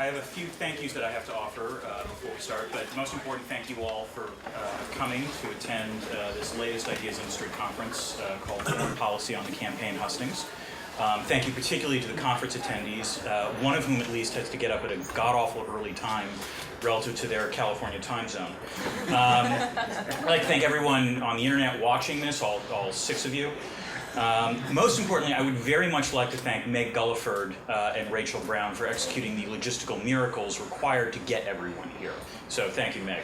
I have a few thank yous that I have to offer before we start, but most important, thank you all for coming to attend this latest Ideas Industry Conference called Foreign Policy on the Campaign Hustings. Thank you particularly to the conference attendees, one of whom at least has to get up at a god-awful early time relative to their California time zone. I'd like to thank everyone on the internet watching this, all 6 of you. Most importantly, I would very much like to thank Meg Gulliford and Rachel Brown for executing the logistical miracles required to get everyone here. So thank you, Meg.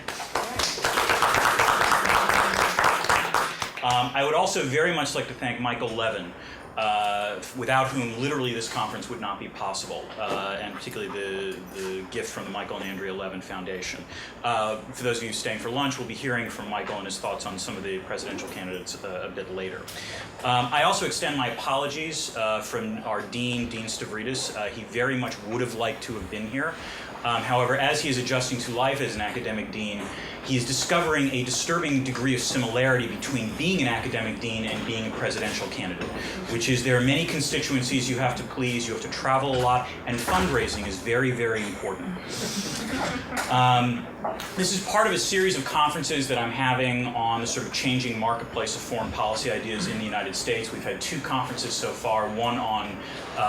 I would also very much like to thank Michael Levin, without whom literally this conference would not be possible, and particularly the gift from the Michael and Andrea Levin Foundation. For those of you staying for lunch, we'll be hearing from Michael and his thoughts on some of the presidential candidates a bit later. I also extend my apologies from our Dean Stavridis. He very much would have liked to have been here. However, as he is adjusting to life as an academic dean, he is discovering a disturbing degree of similarity between being an academic dean and being a presidential candidate, which is there are many constituencies you have to please, you have to travel a lot, and fundraising is very, very important. This is part of a series of conferences that I'm having on the sort of changing marketplace of foreign policy ideas in the United States. We've had 2 conferences so far, one on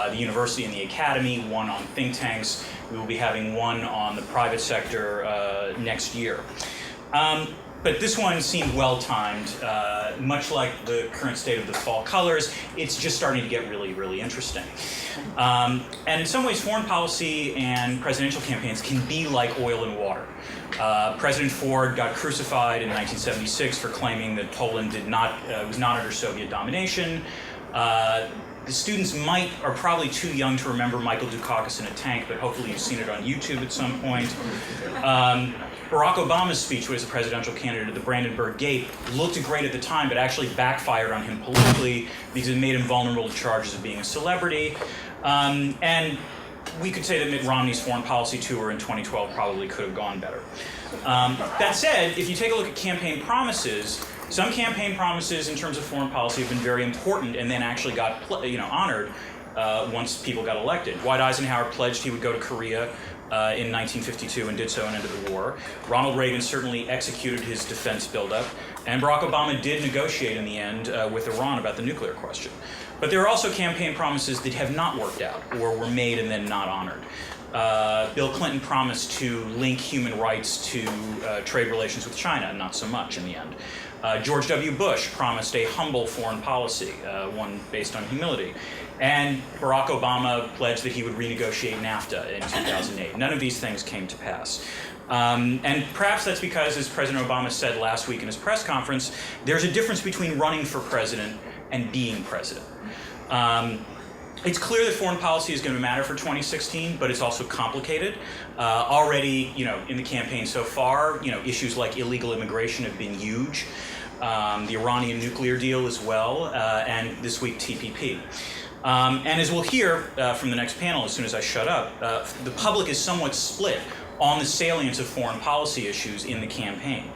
the university and the academy, one on think tanks. We will be having one on the private sector next year. But this one seemed well-timed. Much like the current state of the fall colors, it's just starting to get really, really interesting. And in some ways, foreign policy and presidential campaigns can be like oil and water. President Ford got crucified in 1976 for claiming that Poland was not under Soviet domination. The students are probably too young to remember Michael Dukakis in a tank, but hopefully you've seen it on YouTube at some point. Barack Obama's speech as a presidential candidate at the Brandenburg Gate looked great at the time, but actually backfired on him politically because it made him vulnerable to charges of being a celebrity. And we could say that Mitt Romney's foreign policy tour in 2012 probably could have gone better. That said, if you take a look at campaign promises, some campaign promises in terms of foreign policy have been very important and then actually got honored once people got elected. Dwight Eisenhower pledged he would go to Korea in 1952 and did so and ended the war. Ronald Reagan certainly executed his defense buildup, and Barack Obama did negotiate in the end with Iran about the nuclear question. But there are also campaign promises that have not worked out or were made and then not honored. Bill Clinton promised to link human rights to trade relations with China, not so much in the end. George W. Bush promised a humble foreign policy, one based on humility. And Barack Obama pledged that he would renegotiate NAFTA in 2008. None of these things came to pass. And perhaps that's because, as President Obama said last week in his press conference, there's a difference between running for president and being president. It's clear that foreign policy is going to matter for 2016, but it's also complicated. Already, in the campaign so far, issues like illegal immigration have been huge. The Iranian nuclear deal as well, and this week TPP. And as we'll hear from the next panel as soon as I shut up, the public is somewhat split on the salience of foreign policy issues in the campaign.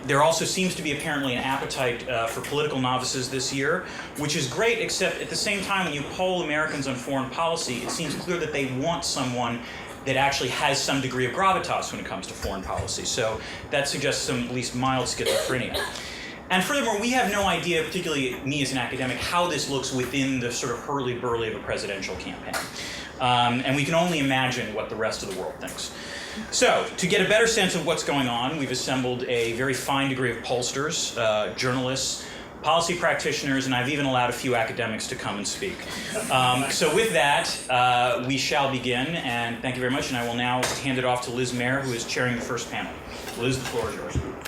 There also seems to be apparently an appetite for political novices this year, which is great, except at the same time when you poll Americans on foreign policy, it seems clear that they want someone that actually has some degree of gravitas when it comes to foreign policy. So that suggests some at least mild schizophrenia. And furthermore, we have no idea, particularly me as an academic, how this looks within the sort of hurly-burly of a presidential campaign. And we can only imagine what the rest of the world thinks. So, to get a better sense of what's going on, we've assembled a very fine degree of pollsters, journalists, policy practitioners, and I've even allowed a few academics to come and speak. So with that, we shall begin, and thank you very much, and I will now hand it off to Liz Mayer, who is chairing the first panel. Liz, the floor is yours.